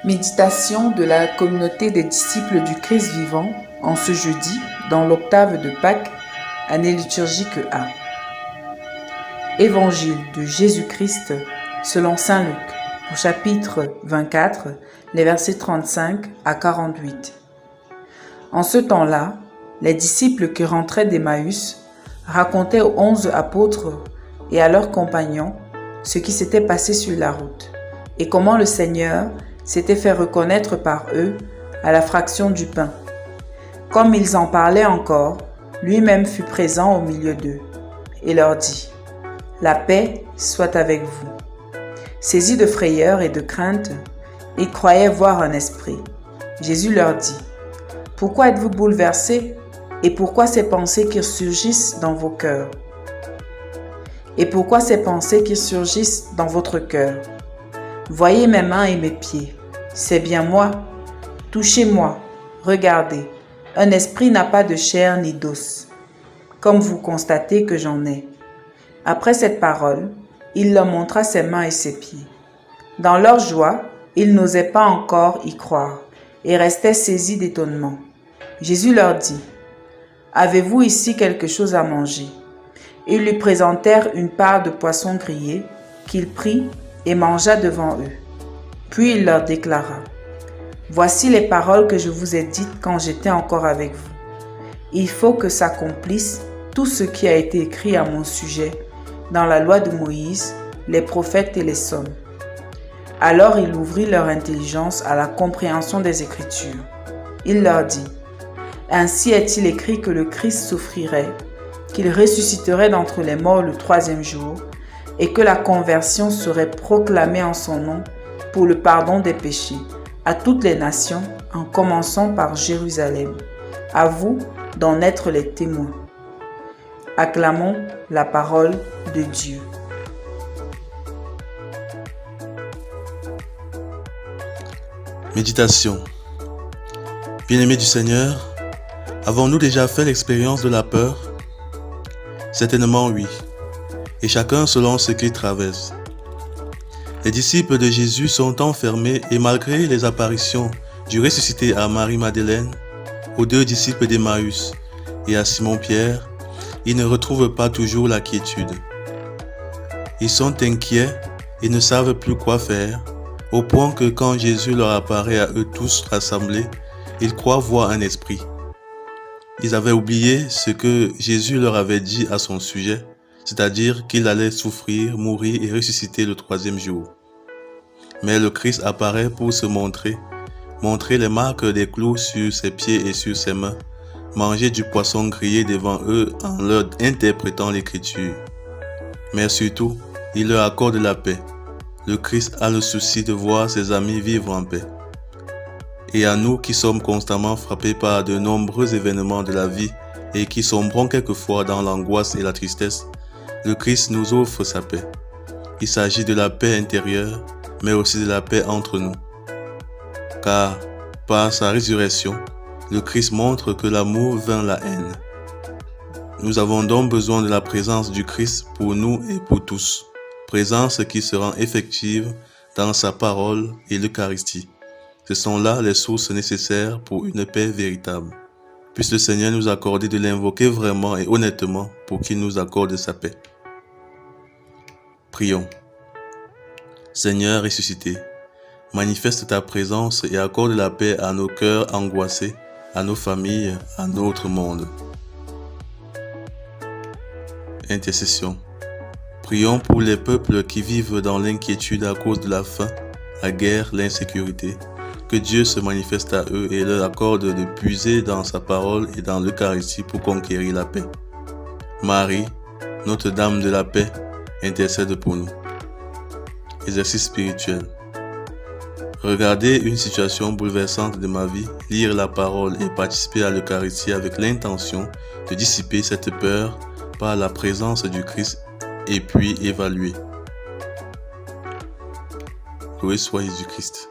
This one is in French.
Méditation de la communauté des disciples du Christ vivant en ce jeudi dans l'octave de Pâques, année liturgique A. Évangile de Jésus-Christ selon saint Luc, au chapitre 24, les versets 35 à 48. En ce temps-là, les disciples qui rentraient d'Emmaüs racontaient aux 11 apôtres et à leurs compagnons ce qui s'était passé sur la route et comment le Seigneur s'était fait reconnaître par eux à la fraction du pain. Comme ils en parlaient encore, lui-même fut présent au milieu d'eux et leur dit : « La paix soit avec vous. » Saisis de frayeur et de crainte, ils croyaient voir un esprit. Jésus leur dit : « Pourquoi êtes-vous bouleversés et pourquoi ces pensées qui surgissent dans vos cœurs ? Et pourquoi ces pensées qui surgissent dans votre cœur ? Voyez mes mains et mes pieds. C'est bien moi. Touchez-moi. Regardez. Un esprit n'a pas de chair ni d'os, comme vous constatez que j'en ai. Après cette parole, il leur montra ses mains et ses pieds. Dans leur joie, ils n'osaient pas encore y croire et restaient saisis d'étonnement. Jésus leur dit : « Avez-vous ici quelque chose à manger ? » Ils lui présentèrent une part de poisson grillé qu'il prit et mangea devant eux. Puis il leur déclara : « Voici les paroles que je vous ai dites quand j'étais encore avec vous. Il faut que s'accomplisse tout ce qui a été écrit à mon sujet dans la loi de Moïse, les prophètes et les psaumes. » Alors il ouvrit leur intelligence à la compréhension des Écritures. Il leur dit : « Ainsi est-il écrit que le Christ souffrirait, qu'il ressusciterait d'entre les morts le troisième jour, et que la conversion serait proclamée en son nom pour le pardon des péchés à toutes les nations, en commençant par Jérusalem. À vous d'en être les témoins. » Acclamons la parole de Dieu. Méditation. Bien-aimés du Seigneur, avons-nous déjà fait l'expérience de la peur ? Certainement oui, et chacun selon ce qu'il traverse. Les disciples de Jésus sont enfermés et malgré les apparitions du ressuscité à Marie-Madeleine, aux 2 disciples d'Emmaüs et à Simon-Pierre, ils ne retrouvent pas toujours la quiétude. Ils sont inquiets et ne savent plus quoi faire, au point que quand Jésus leur apparaît à eux tous rassemblés, ils croient voir un esprit. Ils avaient oublié ce que Jésus leur avait dit à son sujet, c'est-à-dire qu'il allait souffrir, mourir et ressusciter le 3e jour. Mais le Christ apparaît pour se montrer les marques des clous sur ses pieds et sur ses mains, manger du poisson grillé devant eux en leur interprétant l'Écriture. Mais surtout, il leur accorde la paix. Le Christ a le souci de voir ses amis vivre en paix. Et à nous qui sommes constamment frappés par de nombreux événements de la vie et qui sombrons quelquefois dans l'angoisse et la tristesse, le Christ nous offre sa paix. Il s'agit de la paix intérieure, mais aussi de la paix entre nous. Car, par sa résurrection, le Christ montre que l'amour vainc la haine. Nous avons donc besoin de la présence du Christ pour nous et pour tous, présence qui se rend effective dans sa parole et l'Eucharistie. Ce sont là les sources nécessaires pour une paix véritable. Puisse le Seigneur nous accorder de l'invoquer vraiment et honnêtement pour qu'il nous accorde sa paix. Prions. Seigneur ressuscité, manifeste ta présence et accorde la paix à nos cœurs angoissés, à nos familles, à notre monde. Intercession. Prions pour les peuples qui vivent dans l'inquiétude à cause de la faim, la guerre, l'insécurité. Que Dieu se manifeste à eux et leur accorde de puiser dans sa parole et dans l'Eucharistie pour conquérir la paix. Marie, Notre-Dame de la paix, intercède pour nous. Exercice spirituel. Regarder une situation bouleversante de ma vie, lire la parole et participer à l'Eucharistie avec l'intention de dissiper cette peur par la présence du Christ et puis évaluer. Loué soit Jésus-Christ.